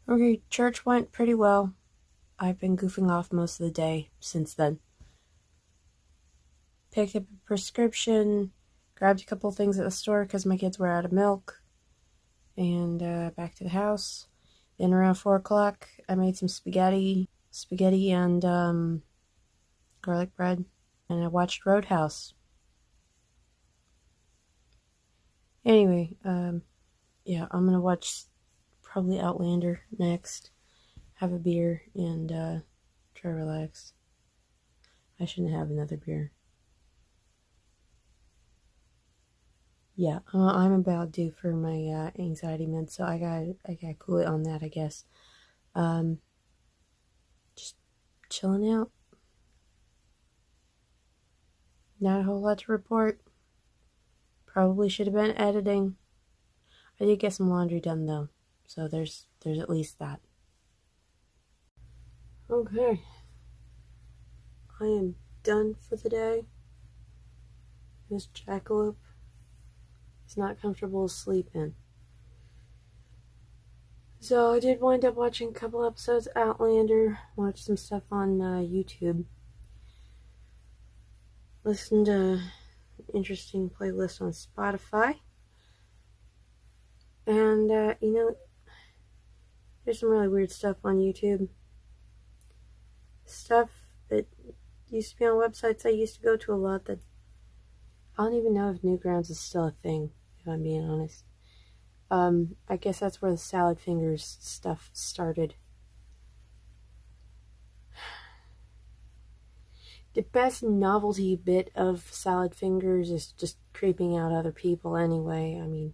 Okay, church went pretty well. I've been goofing off most of the day since then. Picked up a prescription, grabbed a couple things at the store because my kids were out of milk, and back to the house. Then around 4 o'clock, I made some spaghetti and garlic bread, and I watched Roadhouse. Anyway, yeah, I'm gonna watch probably Outlander next, have a beer, and try to relax. I shouldn't have another beer. Yeah, I'm about due for my anxiety meds, so I gotta cool it on that, I guess. Just chilling out. Not a whole lot to report. Probably should have been editing. I did get some laundry done though, so there's at least that. Okay, I am done for the day. This jackalope is not comfortable to sleep in. So I did wind up watching a couple episodes of Outlander, watched some stuff on YouTube, listened to an interesting playlist on Spotify, and there's some really weird stuff on YouTube. Stuff that used to be on websites I used to go to a lot that I don't even know if Newgrounds is still a thing, if I'm being honest. I guess that's where the Salad Fingers stuff started. The best novelty bit of Salad Fingers is just creeping out other people anyway. I mean,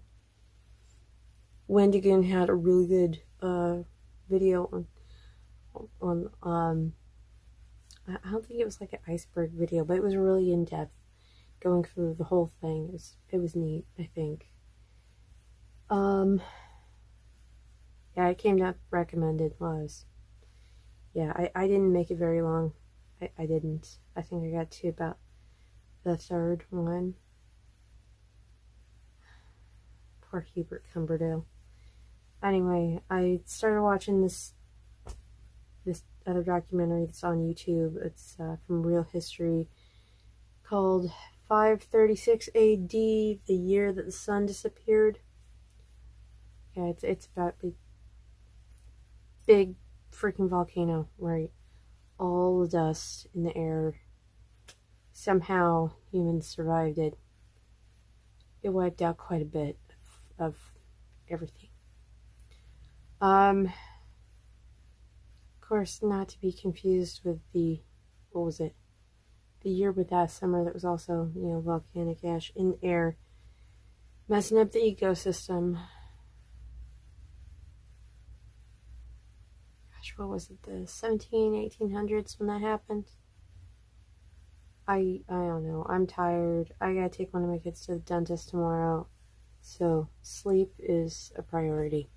Wendigo had a really good video on I don't think it was like an iceberg video, but it was really in-depth, going through the whole thing. It was neat, I think. Yeah, it came up recommended was. Yeah, I didn't make it very long. I didn't. I think I got to about the third one. Poor Hubert Cumberdale. Anyway, I started watching this other documentary that's on YouTube. It's from Real History, called 536 AD, the year that the sun disappeared. Yeah, it's about the big freaking volcano, right? All the dust in the air. Somehow humans survived it. It wiped out quite a bit of everything. Of course, not to be confused with the year with that summer that was also, volcanic ash in the air, messing up the ecosystem. Gosh, what was it, the 1800s when that happened? I don't know. I'm tired. I gotta take one of my kids to the dentist tomorrow, so sleep is a priority.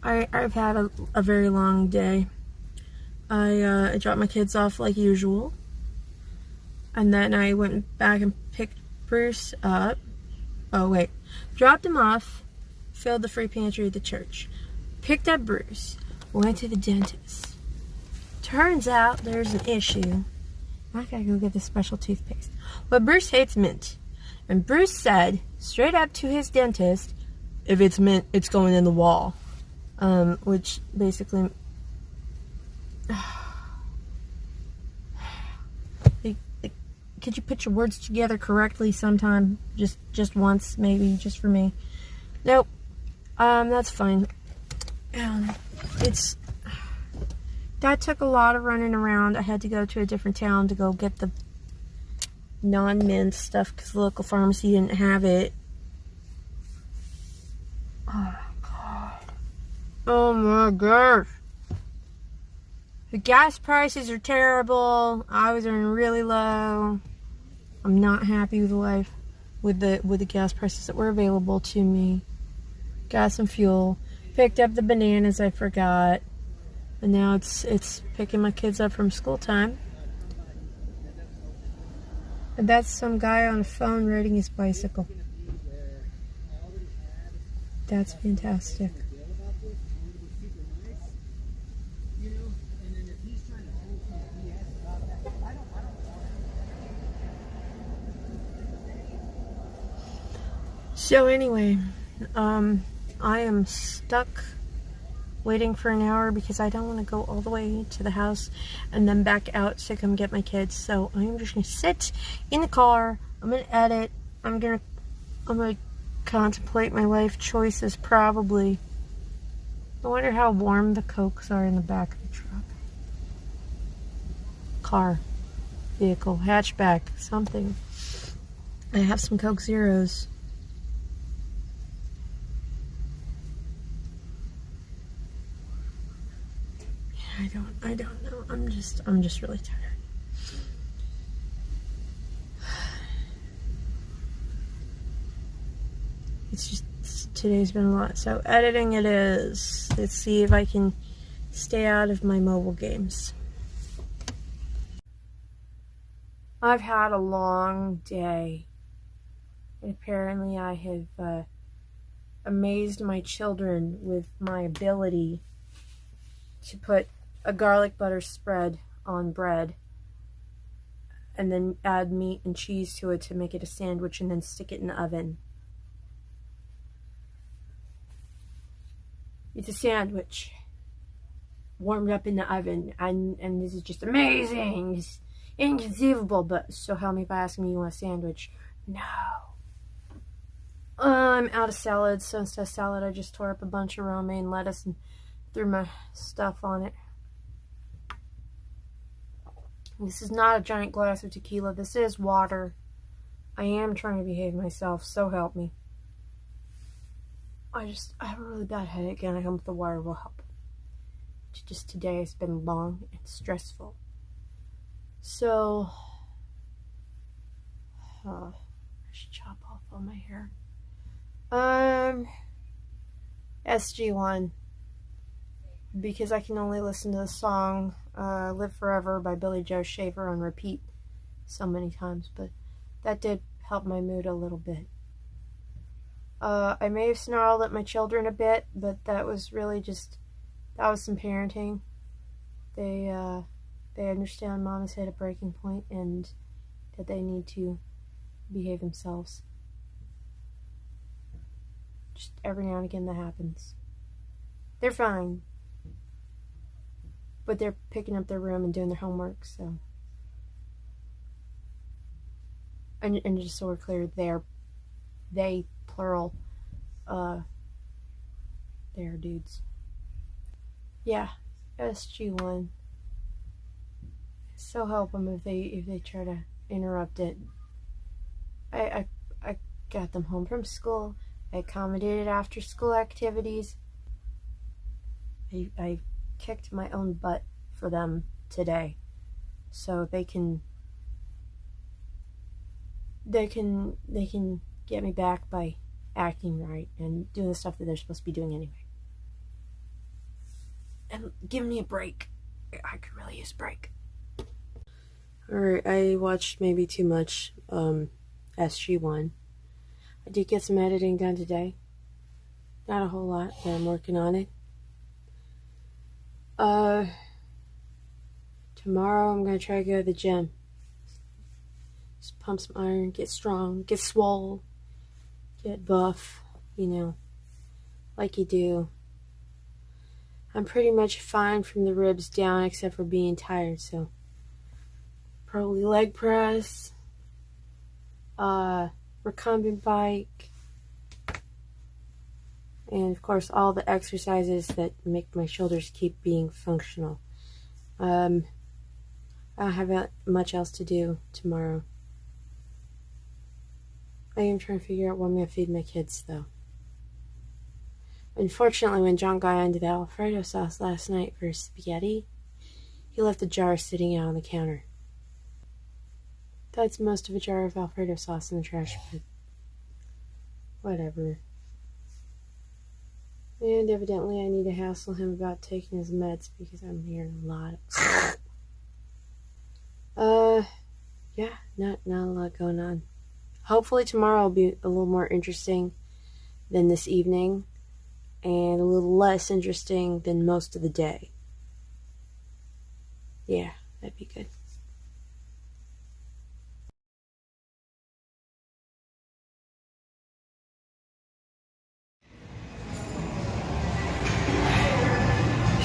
I've had a very long day. I dropped my kids off like usual, and then I went back and picked Bruce up. Dropped him off, filled the free pantry at the church, picked up Bruce, went to the dentist. Turns out there's an issue. I gotta go get the special toothpaste. But Bruce hates mint, and Bruce said straight up to his dentist, if it's mint, it's going in the wall. Which basically, could you put your words together correctly sometime? Just once, maybe, just for me. Nope. That's fine. That took a lot of running around. I had to go to a different town to go get the non-mint stuff because the local pharmacy didn't have it. Oh my gosh. The gas prices are terrible. I was earning really low. I'm not happy with life with the gas prices that were available to me. Got some fuel. Picked up the bananas I forgot. And now it's picking my kids up from school time. And that's some guy on a phone riding his bicycle. That's fantastic. So anyway, I am stuck waiting for an hour because I don't want to go all the way to the house and then back out to come get my kids. So I'm just gonna sit in the car. I'm gonna edit. I'm gonna contemplate my life choices probably. I wonder how warm the Cokes are in the back of the truck. Car, vehicle, hatchback, something. I have some Coke Zeros. I don't know. I'm just really tired. Today's been a lot. So editing it is. Let's see if I can stay out of my mobile games. I've had a long day. And apparently I have amazed my children with my ability to put a garlic butter spread on bread and then add meat and cheese to it to make it a sandwich and then stick it in the oven. It's a sandwich warmed up in the oven, and this is just amazing. It's inconceivable, but so help me by asking me, you want a sandwich? No. I'm out of salad, so instead of salad I just tore up a bunch of romaine lettuce and threw my stuff on it. This is not a giant glass of tequila. This is water. I am trying to behave myself, so help me. I have a really bad headache, and I hope the water will help. Just today has been long and stressful. So, I should chop off all my hair. SG1. Because I can only listen to the song Live Forever by Billy Joe Shaver on repeat so many times, but that did help my mood a little bit. I may have snarled at my children a bit, but that was really that was some parenting. They understand mom has hit a breaking point and that they need to behave themselves. Just every now and again that happens. They're fine. But they're picking up their room and doing their homework, so. And just so we're clear, they, plural, they're dudes. Yeah, SG1. So help them if they try to interrupt it. I got them home from school. I accommodated after school activities. I kicked my own butt for them today, so they can get me back by acting right and doing the stuff that they're supposed to be doing anyway, and give me a break. I could really use a break. Alright, I watched maybe too much SG1. I did get some editing done today. Not a whole lot, but I'm working on it. Tomorrow I'm gonna try to go to the gym. Just pump some iron, get strong, get swole, get buff, like you do. I'm pretty much fine from the ribs down except for being tired, so probably leg press, recumbent bike, and of course all the exercises that make my shoulders keep being functional. I don't have much else to do tomorrow. I am trying to figure out what I'm going to feed my kids, though. Unfortunately, when John got into the Alfredo sauce last night for spaghetti, he left the jar sitting out on the counter. That's most of a jar of Alfredo sauce in the trash, but whatever. And evidently I need to hassle him about taking his meds because I'm hearing a lot of... yeah, not a lot going on. Hopefully tomorrow will be a little more interesting than this evening, and a little less interesting than most of the day. Yeah, that'd be good.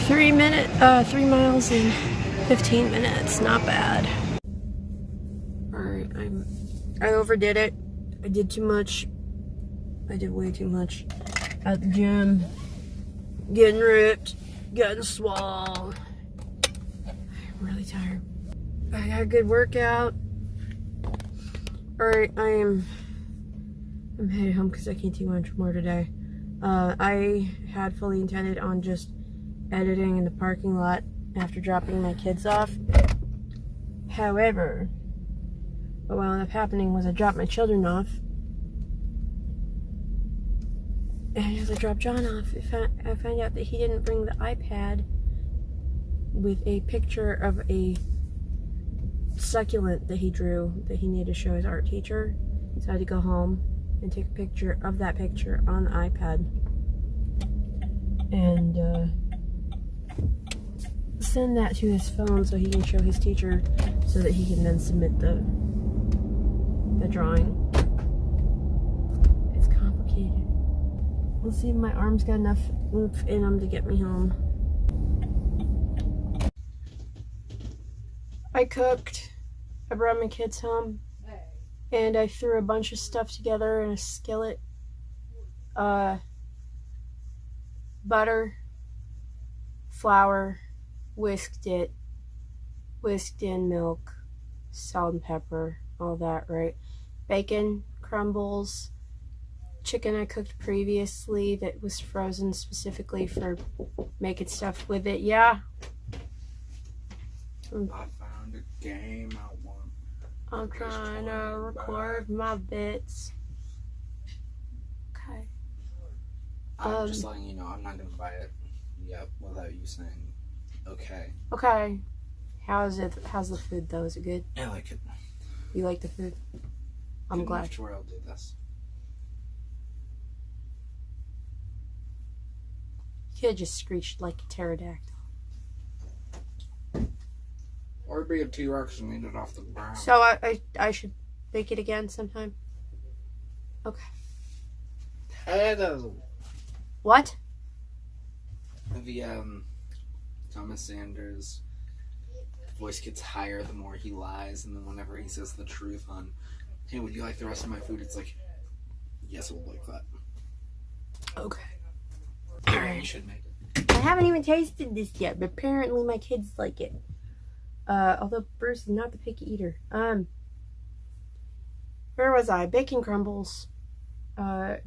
Three miles in 15 minutes. Not bad. Alright, I overdid it. I did too much. I did way too much at the gym. Getting ripped, getting swole. I'm really tired. I had a good workout. Alright, I'm headed home because I can't do much more today. I had fully intended on just editing in the parking lot after dropping my kids off. However, what wound up happening was I dropped my children off, and as I dropped John off, I found out that he didn't bring the iPad with a picture of a succulent that he drew that he needed to show his art teacher. So I had to go home and take a picture of that picture on the iPad and send that to his phone so he can show his teacher, so that he can then submit the drawing. It's complicated. We'll see if my arms got enough oomph in them to get me home. I cooked. I brought my kids home, and I threw a bunch of stuff together in a skillet. Butter, flour, whisked in milk, salt and pepper, all that, right? Bacon, crumbles, chicken I cooked previously that was frozen specifically for making stuff with it. Yeah. I found a game I want. I'm trying to record my bits. Okay. I'm just letting you know I'm not gonna buy it yet without you saying okay. Okay. How's it? How's the food though? Is it good? I like it. You like the food? I'm Good glad. enough to where I'll do this. You could have just screeched like a pterodactyl. Or be a T-Rex and eat it off the ground. So I should bake it again sometime? Okay. Hello. What? The Thomas Sanders voice gets higher the more he lies, and then whenever he says the truth on, hey, would you like the rest of my food? It's like, yes, I would like that. Okay. Yeah, you should make it. I haven't even tasted this yet, but apparently my kids like it. Although Bruce is not the picky eater. Where was I? Bacon crumbles.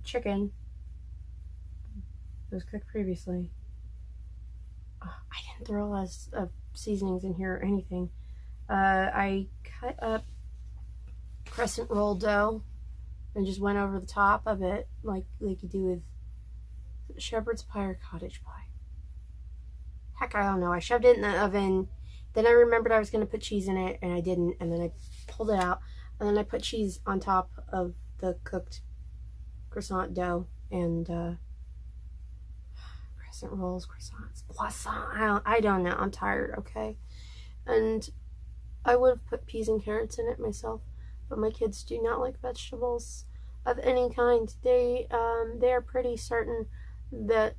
Chicken. It was cooked previously. I didn't throw a lot of seasonings in here or anything. I cut up crescent roll dough and just went over the top of it like you do with shepherd's pie or cottage pie. Heck, I don't know. I shoved it in the oven. Then I remembered I was going to put cheese in it, and I didn't. And then I pulled it out, and then I put cheese on top of the cooked croissant dough and crescent rolls, croissant. I don't know. I'm tired. Okay, and I would have put peas and carrots in it myself, but my kids do not like vegetables of any kind. They are pretty certain that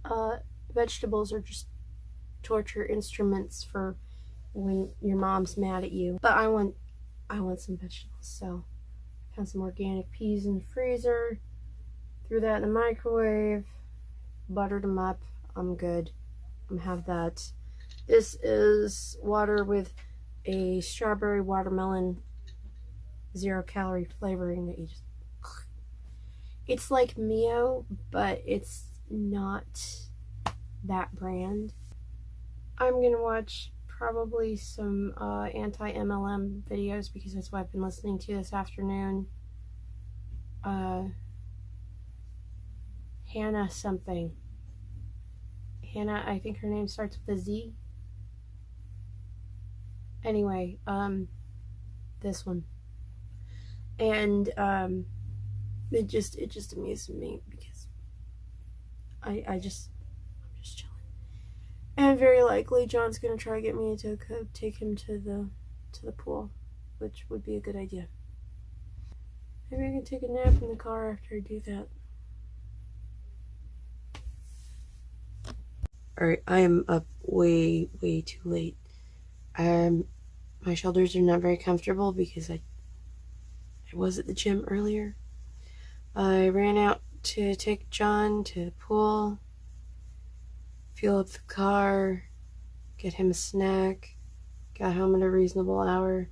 vegetables are just torture instruments for when your mom's mad at you. But I want some vegetables, so I found some organic peas in the freezer, threw that in the microwave, buttered them up. I'm good. I'm gonna have that. This is water with a strawberry watermelon 0-calorie flavoring that you just, it's like Mio, but it's not that brand. I'm gonna watch probably some anti-MLM videos because that's what I've been listening to this afternoon. Hannah something. Hannah, I think her name starts with a Z. Anyway, this one. And it just amuses me because I'm just chilling. And very likely John's gonna try to get me to take him to the pool, which would be a good idea. Maybe I can take a nap in the car after I do that. Alright, I am up way too late. My shoulders are not very comfortable because I was at the gym earlier. I ran out to take John to the pool, fuel up the car, get him a snack, got home at a reasonable hour.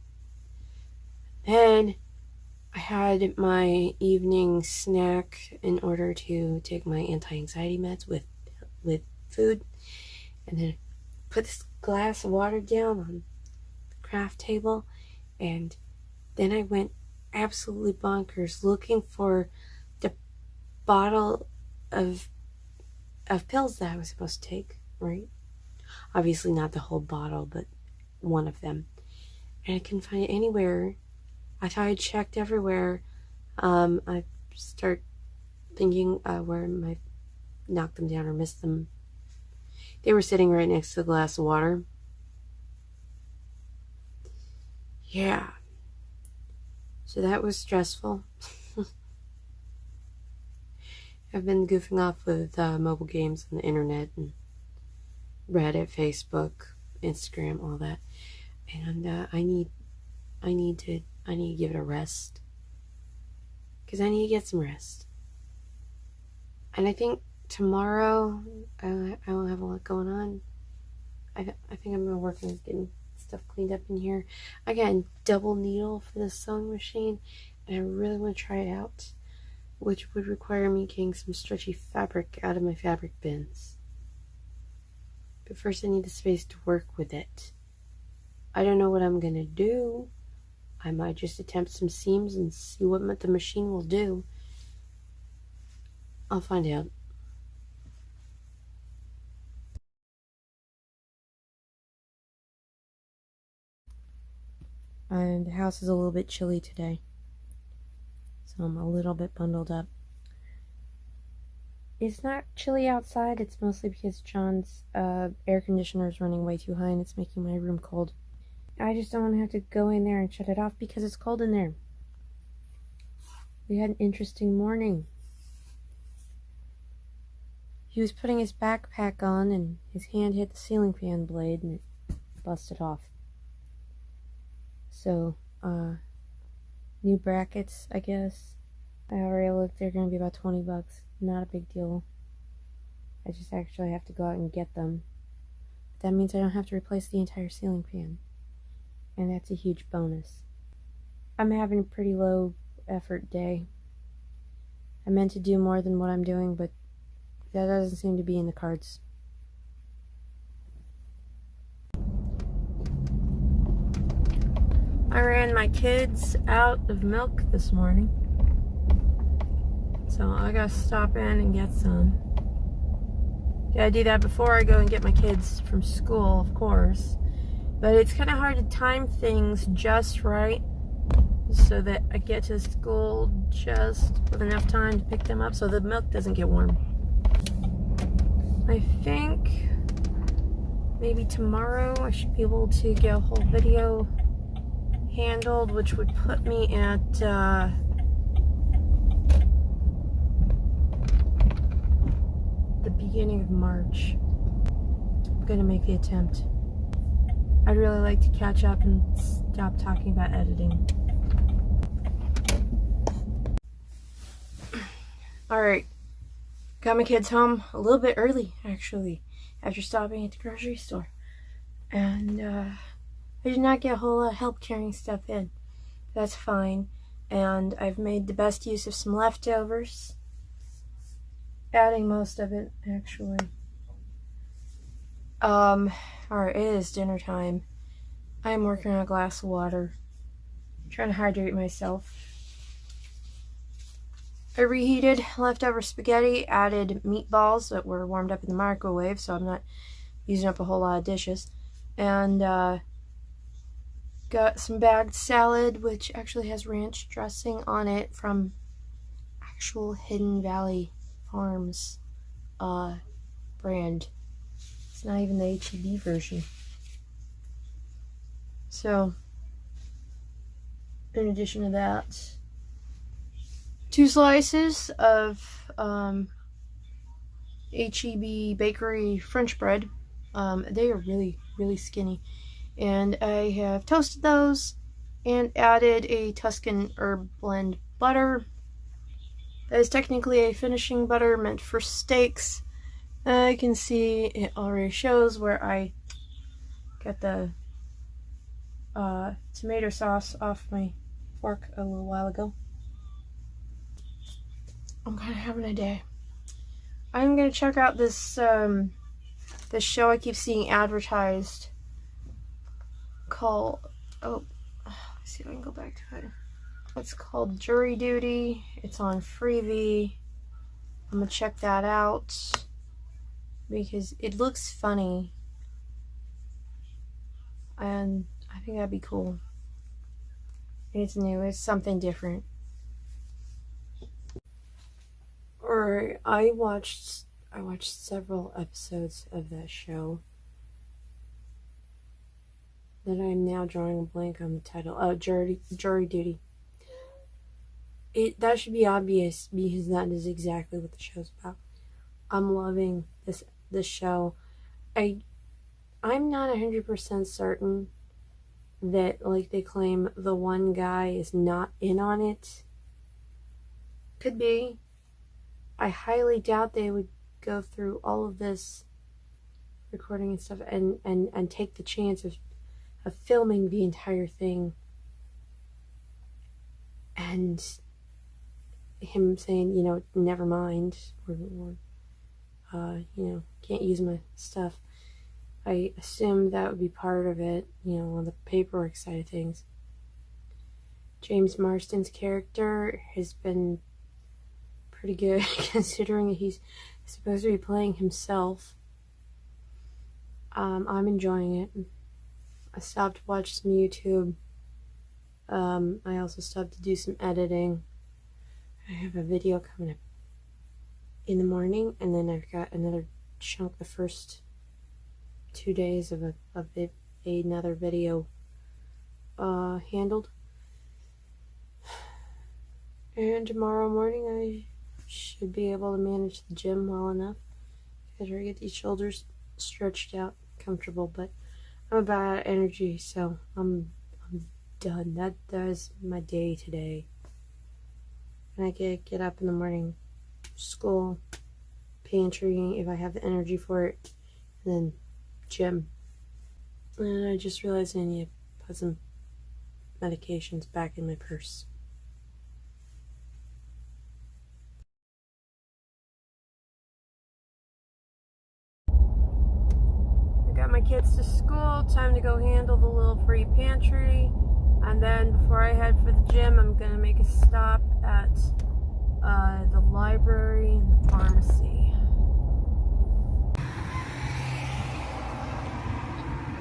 Then I had my evening snack in order to take my anti-anxiety meds with food, and then put this glass of water down on the craft table, and then I went absolutely bonkers looking for the bottle of pills that I was supposed to take, right? Obviously not the whole bottle, but one of them. And I couldn't find it anywhere. I thought I checked everywhere. I start thinking where I might knock them down or miss them. They were sitting right next to the glass of water. Yeah. So that was stressful. I've been goofing off with mobile games on the internet and Reddit, Facebook, Instagram, all that. And I need to give it a rest. Because I need to get some rest. And I think tomorrow I won't have a lot going on. I think I'm gonna work on getting stuff cleaned up in here. I got a double needle for the sewing machine, and I really want to try it out, which would require me getting some stretchy fabric out of my fabric bins. But first I need the space to work with it. I don't know what I'm gonna do. I might just attempt some seams and see what the machine will do. I'll find out. And the house is a little bit chilly today, so I'm a little bit bundled up. It's not chilly outside, it's mostly because John's air conditioner is running way too high and it's making my room cold. I just don't want to have to go in there and shut it off because it's cold in there. We had an interesting morning. He was putting his backpack on and his hand hit the ceiling fan blade and it busted off. So, new brackets, I guess. I already looked, they're going to be about $20. Not a big deal. I just actually have to go out and get them. But that means I don't have to replace the entire ceiling fan. And that's a huge bonus. I'm having a pretty low effort day. I meant to do more than what I'm doing, but that doesn't seem to be in the cards. I ran my kids out of milk this morning, so I gotta stop in and get some. Gotta do that before I go and get my kids from school, of course, but it's kind of hard to time things just right so that I get to school just with enough time to pick them up so the milk doesn't get warm. I think maybe tomorrow I should be able to get a whole video handled, which would put me at the beginning of March. I'm gonna make the attempt. I'd really like to catch up and stop talking about editing. Alright, got my kids home a little bit early, actually, after stopping at the grocery store. And I did not get a whole lot of help carrying stuff in. That's fine. And I've made the best use of some leftovers. Adding most of it, actually. Alright, it is dinner time. I am working on a glass of water. Trying to hydrate myself. I reheated leftover spaghetti, added meatballs that were warmed up in the microwave, so I'm not using up a whole lot of dishes. And Got some bagged salad, which actually has ranch dressing on it from actual Hidden Valley Farms brand. It's not even the HEB version. So, in addition to that, 2 slices of HEB bakery French bread. They are really, really skinny. And I have toasted those and added a Tuscan herb blend butter. That is technically a finishing butter meant for steaks. I can see it already shows where I got the tomato sauce off my fork a little while ago. I'm kind of having a day. I'm gonna check out this this show I keep seeing advertised called let's see if I can go back to it. It's called Jury Duty. It's on Freevee. I'm gonna check that out because it looks funny and I think that'd be cool. It's new. It's something different. Or I watched several episodes of that show that I'm now drawing a blank on the title. Jury Duty. That should be obvious because that is exactly what the show's about. I'm loving this show. I'm not 100% certain that, like they claim, the one guy is not in on it. Could be. I highly doubt they would go through all of this recording and stuff and take the chance of filming the entire thing and him saying, never mind, or can't use my stuff. I assume that would be part of it, on the paperwork side of things. James Marsden's character has been pretty good considering he's supposed to be playing himself. I'm enjoying it. I stopped to watch some YouTube. I also stopped to do some editing. I have a video coming up in the morning, and then I've got another chunk the first 2 days of another video handled. And tomorrow morning I should be able to manage the gym well enough. Gotta get these shoulders stretched out, comfortable, but I'm about out of energy, so I'm done. That is my day today. And I get up in the morning, school, pantry if I have the energy for it, and then gym. And I just realized I need to put some medications back in my purse. Got my kids to school, time to go handle the little free pantry, and then before I head for the gym, I'm gonna make a stop at the library and the pharmacy.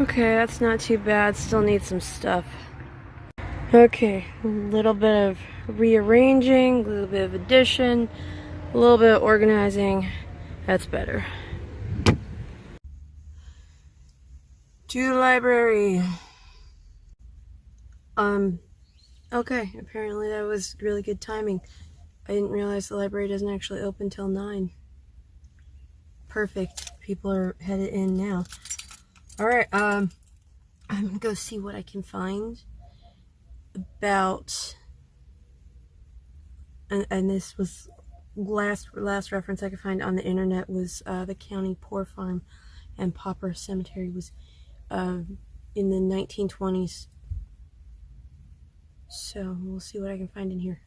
Okay, that's not too bad, still need some stuff. Okay, a little bit of rearranging, a little bit of addition, a little bit of organizing, that's better. To the library. Okay, apparently that was really good timing. I didn't realize the library doesn't actually open till 9. Perfect. People are headed in now. Alright, I'm gonna go see what I can find about, and this was last reference I could find on the internet was the County Poor Farm and Pauper Cemetery was in the 1920s. So we'll see what I can find in here.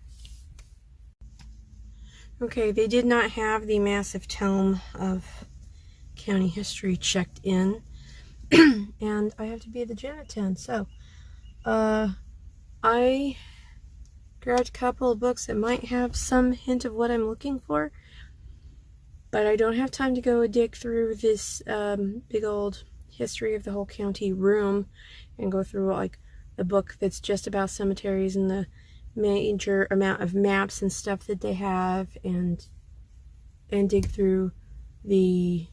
Okay, they did not have the massive tome of county history checked in. And I have to be at the gym at 10. So I grabbed a couple of books that might have some hint of what I'm looking for. But I don't have time to go dig through this big old history of the whole county room and go through like a book that's just about cemeteries and the major amount of maps and stuff that they have, and dig through the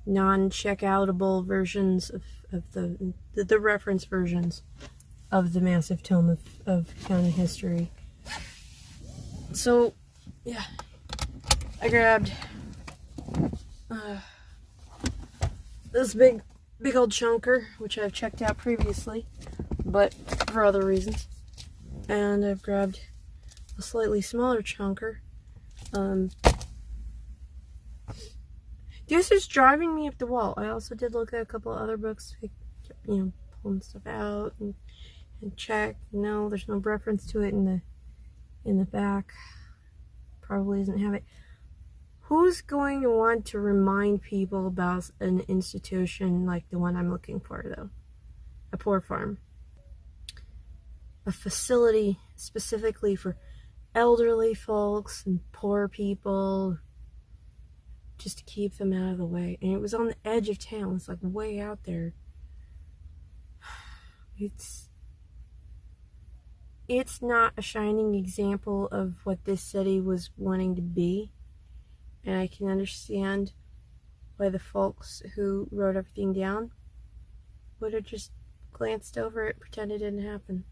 non-checkoutable versions of the reference versions of the massive tome of county history. So, yeah, I grabbed this big old chunker, which I've checked out previously, but for other reasons. And I've grabbed a slightly smaller chunker. This is driving me up the wall. I also did look at a couple other books, pulling stuff out and check. No, there's no reference to it in the back. Probably doesn't have it. Who's going to want to remind people about an institution like the one I'm looking for, though? A poor farm. A facility specifically for elderly folks and poor people, just to keep them out of the way. And it was on the edge of town. It's like way out there. It's not a shining example of what this city was wanting to be. And I can understand why the folks who wrote everything down would have just glanced over it, pretended it didn't happen.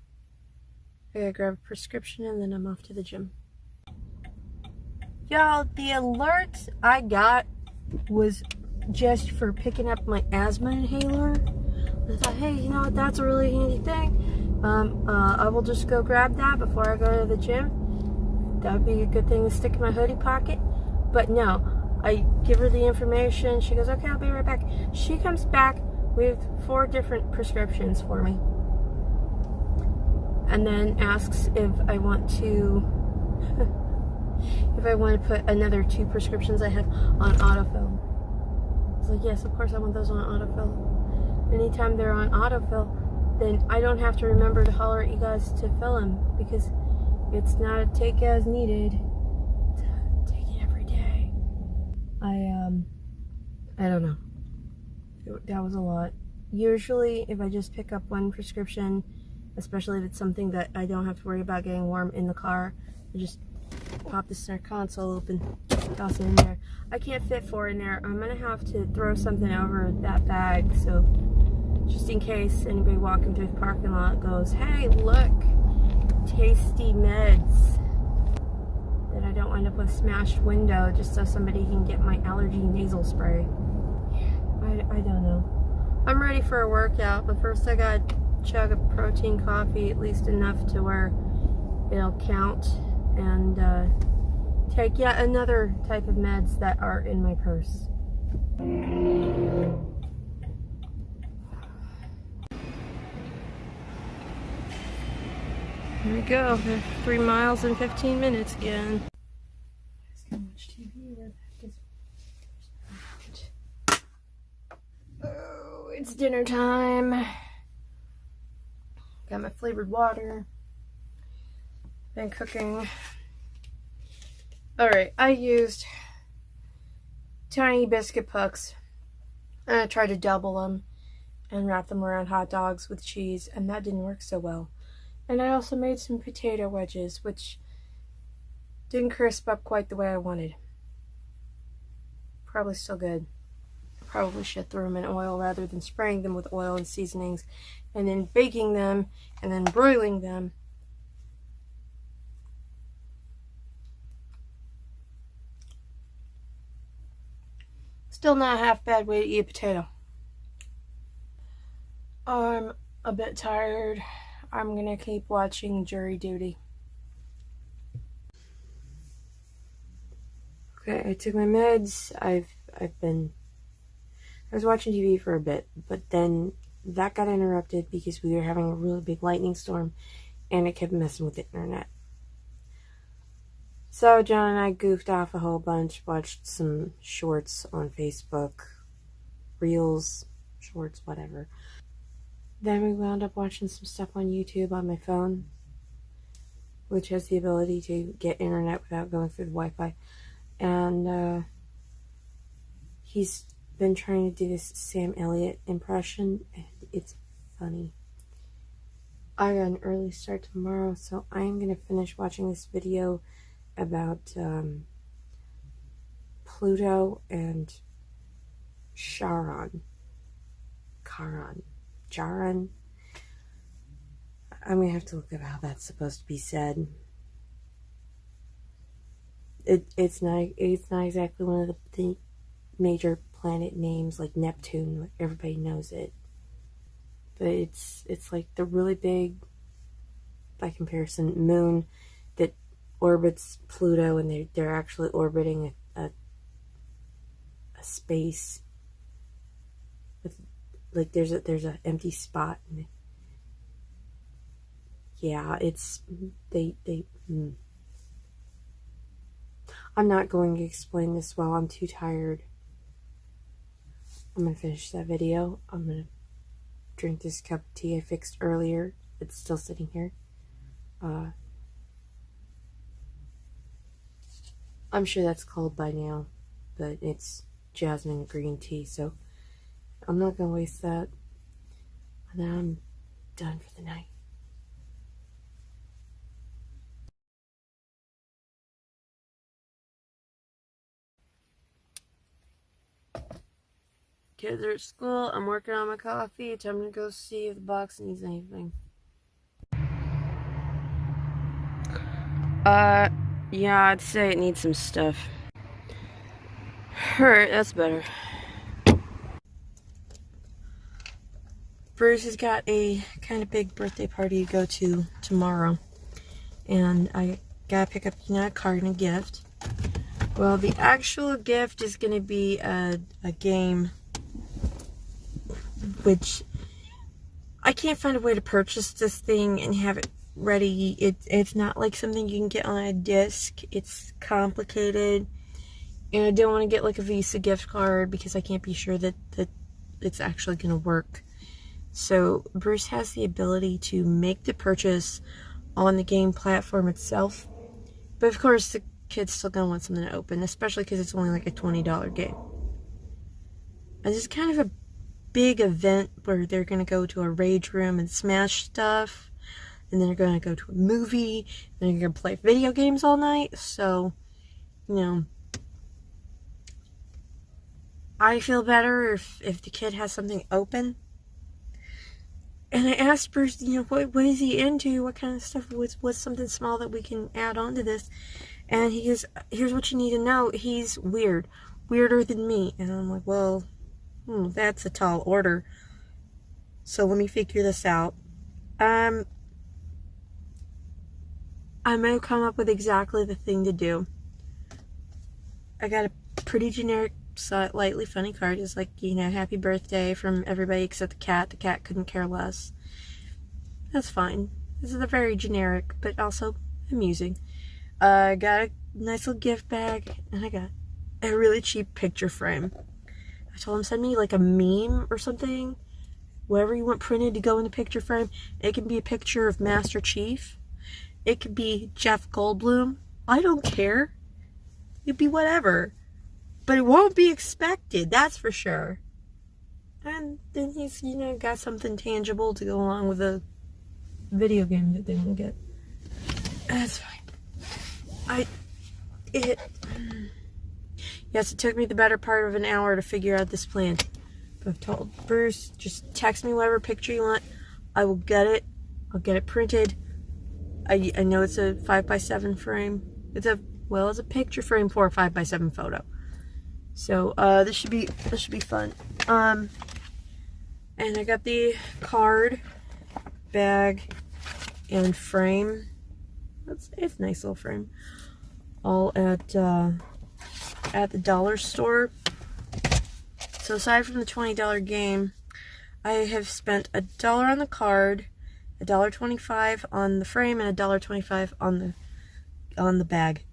I gotta grab a prescription and then I'm off to the gym. Y'all, the alert I got was just for picking up my asthma inhaler. I thought, hey, you know what, that's a really handy thing. I will just go grab that before I go to the gym. That would be a good thing to stick in my hoodie pocket. But no, I give her the information. She goes, okay, I'll be right back. She comes back with 4 different prescriptions for me. And then asks if I want to put another 2 prescriptions I have on autofill. I was like, yes, of course I want those on autofill. Anytime they're on autofill, then I don't have to remember to holler at you guys to fill them, because it's not a take as needed. Take it every day. I don't know. That was a lot. Usually, if I just pick up 1 prescription, especially if it's something that I don't have to worry about getting warm in the car, I just pop the center console open, toss it in there. I can't fit 4 in there. I'm gonna have to throw something over that bag, so just in case anybody walking through the parking lot goes, hey, look, tasty meds, that I don't wind up with a smashed window just so somebody can get my allergy nasal spray. I don't know. I'm ready for a workout, but first I gotta chug a protein coffee, at least enough to where it'll count, and take yet another type of meds that are in my purse. Here we go. 3 miles in 15 minutes again. Just gonna watch TV. Where the heck is it? Oh, it's dinner time. Got my flavored water. Been cooking. Alright, I used tiny biscuit pucks, and I tried to double them and wrap them around hot dogs with cheese, and that didn't work so well. And I also made some potato wedges, which didn't crisp up quite the way I wanted. Probably still good. Probably should throw them in oil rather than spraying them with oil and seasonings and then baking them and then broiling them. Still not a half bad way to eat a potato. I'm a bit tired. I'm gonna keep watching Jury Duty. Okay, I took my meds. I was watching TV for a bit, but then that got interrupted because we were having a really big lightning storm and it kept messing with the internet. So John and I goofed off a whole bunch, watched some shorts on Facebook, reels, shorts, whatever. Then we wound up watching some stuff on YouTube on my phone, which has the ability to get internet without going through the Wi-Fi. And he's been trying to do this Sam Elliott impression, and it's funny. I got an early start tomorrow, so I'm going to finish watching this video about Pluto and Charon. Charon. I'm going to have to look up how that's supposed to be said. It's not exactly one of the major planet names like Neptune. Everybody knows it. But it's like the really big, by comparison, moon that orbits Pluto, and they're actually orbiting a space with, like, there's a empty spot. And yeah, it's I'm not going to explain this well. I'm too tired. I'm gonna finish that video. I'm gonna drink this cup of tea I fixed earlier. It's still sitting here. I'm sure that's cold by now, but it's jasmine green tea, so I'm not gonna waste that. And then I'm done for the night. Kids are at school. I'm working on my coffee. Time to go see if the box needs anything. Yeah, I'd say it needs some stuff. Alright, that's better. Bruce has got a kind of big birthday party to go to tomorrow. And I gotta pick up, a card and a gift. Well, the actual gift is gonna be a game, which I can't find a way to purchase this thing and have it ready. It's not like something you can get on a disc. It's complicated, and I don't want to get like a Visa gift card because I can't be sure that it's actually going to work. So Bruce has the ability to make the purchase on the game platform itself, but of course the kid's still going to want something to open, especially because it's only like a $20 game. And it's kind of a big event where they're going to go to a rage room and smash stuff, and then they're going to go to a movie, and they're going to play video games all night. So, I feel better if the kid has something open. And I asked Bruce, what is he into? What kind of stuff? What's something small that we can add on to this? And he goes, here's what you need to know. He's weird. Weirder than me. And I'm like, well, that's a tall order. So let me figure this out. I may come up with exactly the thing to do. I got a pretty generic, slightly funny card. It's like, happy birthday from everybody except the cat. The cat couldn't care less. That's fine. This is a very generic, but also amusing. I got a nice little gift bag, and I got a really cheap picture frame. I told him, send me like a meme or something, whatever you want printed to go in the picture frame. It can be a picture of Master Chief. It could be Jeff Goldblum. I don't care. It'd be whatever. But it won't be expected, that's for sure. And then he's, got something tangible to go along with a video game that they won't get. That's fine. Yes, it took me the better part of an hour to figure out this plan. But I've told Bruce, just text me whatever picture you want. I will get it. I'll get it printed. I know it's a 5x7 frame. It's a picture frame for a 5x7 photo. So this should be fun. And I got the card, bag, and frame. It's a nice little frame. All at the dollar store. So aside from the $20 game, I have spent $1 on the card, $1.25 on the frame, and $1.25 on the bag.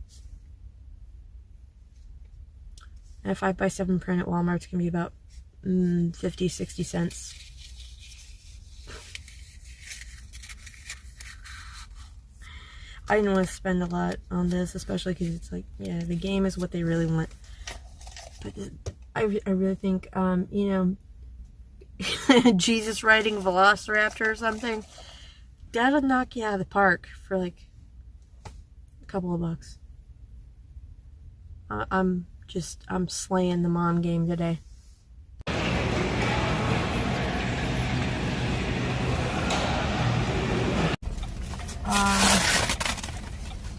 And a 5x7 print at Walmart's gonna be about 50-60 cents. I didn't want to spend a lot on this, especially because it's like, the game is what they really want. But I really think, Jesus riding a velociraptor or something, that'll knock you out of the park for like a couple of bucks. I'm slaying the mom game today.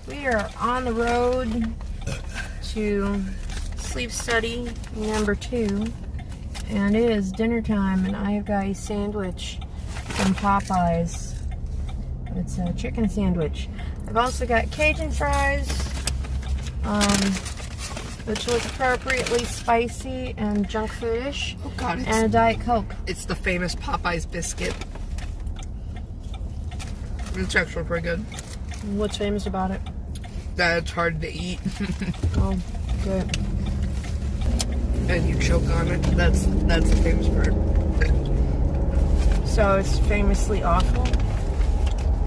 We are on the road to sleep study number 2, and it is dinner time, and I have got a sandwich from Popeyes. It's a chicken sandwich. I've also got Cajun fries, which look appropriately spicy and junk foodish, Oh God! and a Diet Coke. It's the famous Popeyes biscuit. It's actually pretty good. What's famous about it? That it's hard to eat, Oh, good. and you choke on it. That's the famous part. So it's famously awful.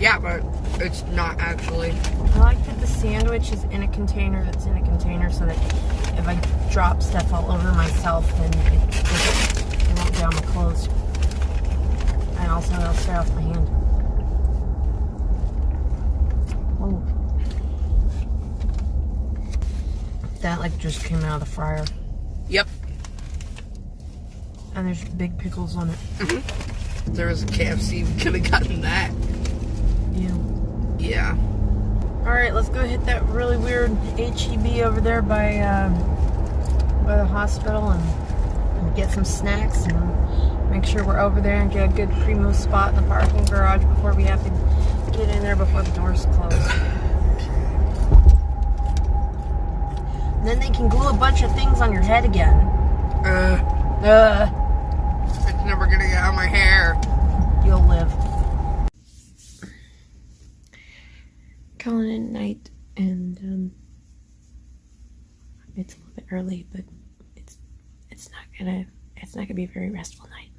Yeah, but it's not actually. I like that the sandwich is in a container that's in a container, so that if I drop stuff all over myself, then it won't get on my clothes. And also it'll stay off my hand. Oh. That like just came out of the fryer. Yep. And there's big pickles on it. If there was a KFC, we could have gotten that. Ew. Yeah. Alright, let's go hit that really weird HEB over there by the hospital and get some snacks and make sure we're over there and get a good primo spot in the parking garage before we have to get in there before the doors close. And then they can glue a bunch of things on your head again. It's never gonna get out of my hair. You'll live. Calling it night, and it's a little bit early, but it's not gonna be a very restful night.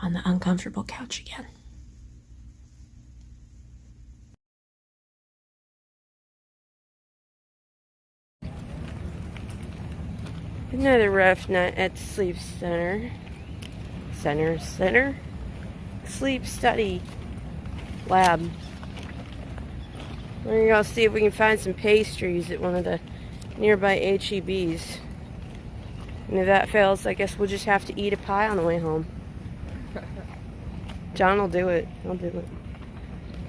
I'm on the uncomfortable couch again. Another rough night at Sleep Center. Sleep Study Lab. We're gonna go see if we can find some pastries at one of the nearby HEBs. And if that fails, I guess we'll just have to eat a pie on the way home. John will do it. I'll do it.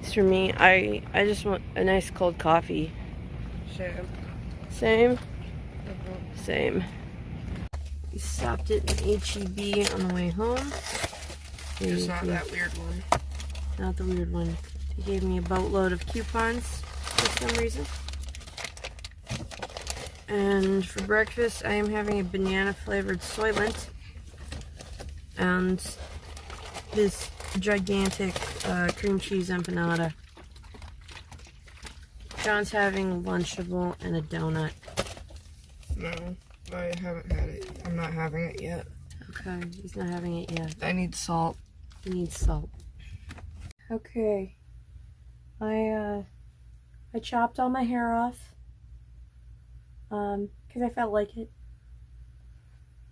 As for me, I just want a nice cold coffee. Same. Same? Same. We stopped at an HEB on the way home. Just not that weird one. Not the weird one. They gave me a boatload of coupons for some reason. And for breakfast, I am having a banana flavored Soylent and this gigantic cream cheese empanada. John's having Lunchable and a donut. No, I haven't had it. I'm not having it yet. Okay, he's not having it yet. I need salt. He needs salt. Okay. I chopped all my hair off. Because I felt like it.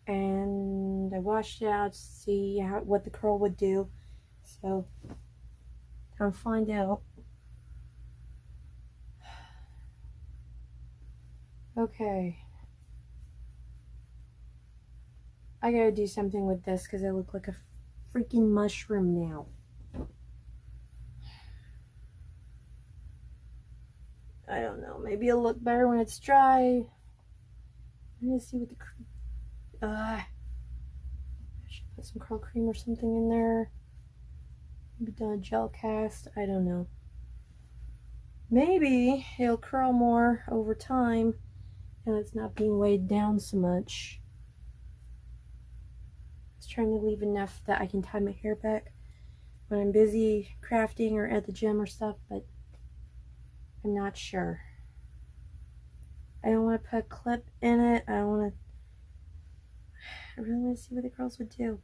And I washed it out to see what the curl would do. So, time to find out. Okay. I gotta do something with this because I look like a freaking mushroom now. I don't know. Maybe it'll look better when it's dry. I'm gonna see what the I should put some curl cream or something in there. Maybe done a gel cast. I don't know. Maybe it'll curl more over time and it's not being weighed down so much. I was trying to leave enough that I can tie my hair back when I'm busy crafting or at the gym or stuff, but I'm not sure. I don't want to put a clip in it. I really want to see what the curls would do.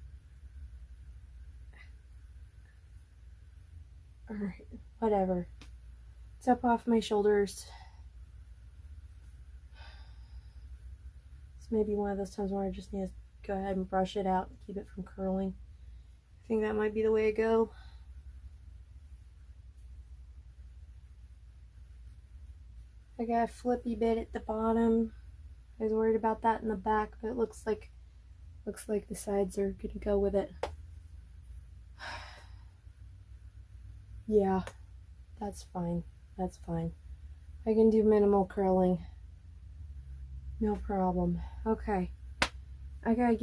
Alright, whatever. It's up off my shoulders. It's maybe one of those times where I just need to go ahead and brush it out and keep it from curling. I think that might be the way to go. I got a flippy bit at the bottom. I was worried about that in the back, but it looks like the sides are gonna go with it. Yeah, that's fine. That's fine. I can do minimal curling. No problem. Okay. I gotta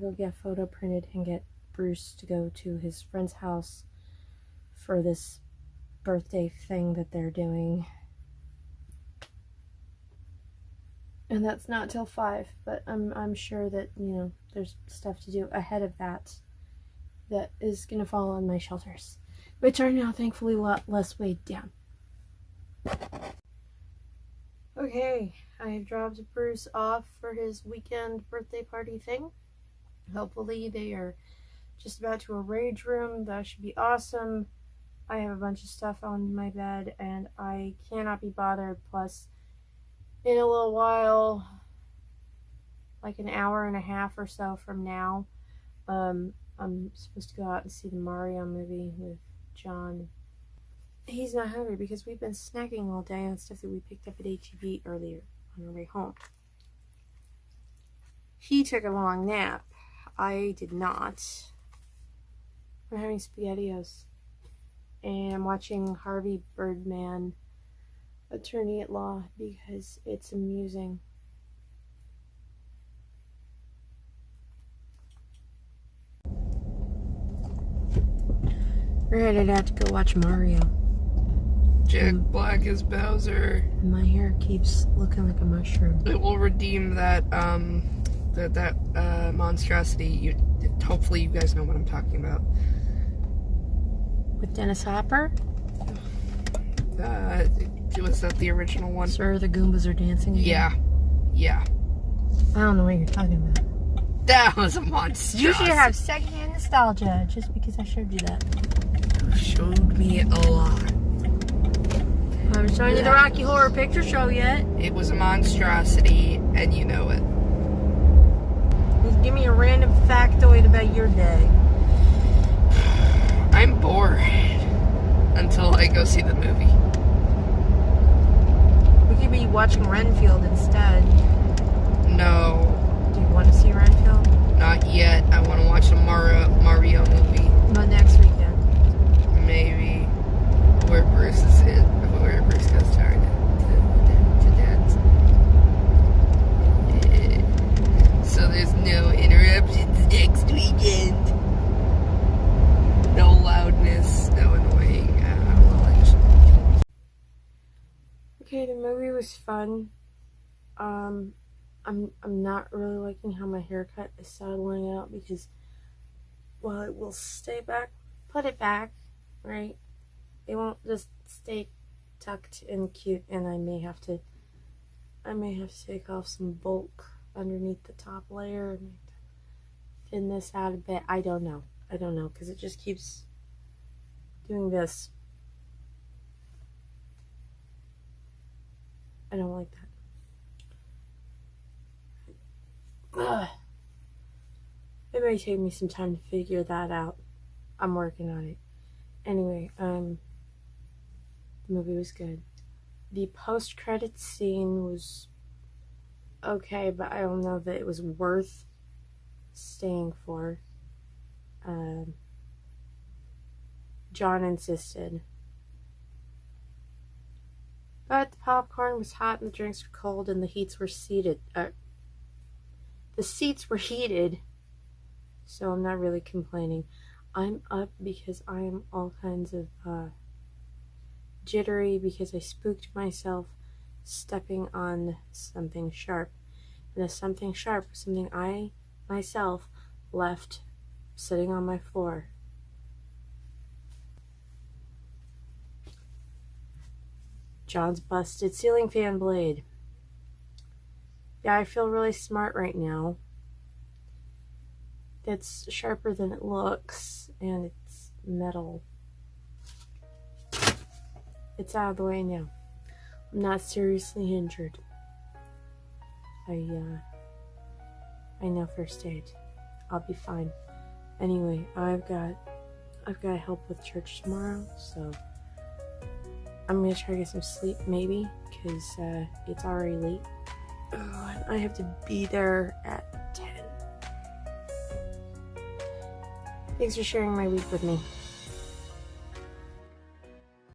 go get a photo printed and get Bruce to go to his friend's house for this birthday thing that they're doing. And that's not till 5, but I'm sure that, you know, there's stuff to do ahead of that is gonna fall on my shoulders, which are now thankfully a lot less weighed down. Okay, I have dropped Bruce off for his weekend birthday party thing. Hopefully they are just about to a rage room. That should be awesome. I have a bunch of stuff on my bed and I cannot be bothered. Plus, in a little while, like an hour and a half or so from now, I'm supposed to go out and see the Mario movie with John. He's not hungry because we've been snacking all day on stuff that we picked up at HEB earlier on our way home. He took a long nap. I did not. We're having SpaghettiOs. And I'm watching Harvey Birdman, Attorney at Law, because it's amusing. We're headed out to go watch Mario. Jack Black is Bowser. And my hair keeps looking like a mushroom. It will redeem that monstrosity. Hopefully you guys know what I'm talking about. With Dennis Hopper? Was that the original one? Sir, the Goombas are dancing again? Yeah. I don't know what you're talking about. That was a monstrosity. You should have secondhand nostalgia just because I showed you that. You showed me a lot. I haven't shown you the Rocky Horror Picture Show yet. It was a monstrosity, and you know it. Just give me a random factoid about your day. I'm bored until I go see the movie. We could be watching Renfield instead. No, Do you want to see Renfield? not yet. I want to watch a Mario movie. Not next weekend. Maybe. Where Bruce is in. Where Bruce goes to dance. So there's no interruptions next weekend. No loudness, no annoying knowledge. Okay, the movie was fun. I'm not really liking how my haircut is settling out because while it will stay back, put it back, right? It won't just stay tucked and cute, and I may have to take off some bulk underneath the top layer and thin this out a bit. I don't know because it just keeps doing this. I don't like that. Ugh. It may take me some time to figure that out. I'm working on it. Anyway, the movie was good. The post-credits scene was okay, but I don't know that it was worth staying for. John insisted. But the popcorn was hot and the drinks were cold and the seats were heated. So I'm not really complaining. I'm up because I am all kinds of jittery because I spooked myself stepping on something sharp. And the something sharp was something I myself left sitting on my floor. John's busted ceiling fan blade. Yeah, I feel really smart right now. It's sharper than it looks, and it's metal. It's out of the way now. I'm not seriously injured. I know first aid. I'll be fine. Anyway, I've got help with church tomorrow, so I'm gonna try to get some sleep maybe, because it's already late. Oh, and I have to be there at 10. Thanks for sharing my week with me.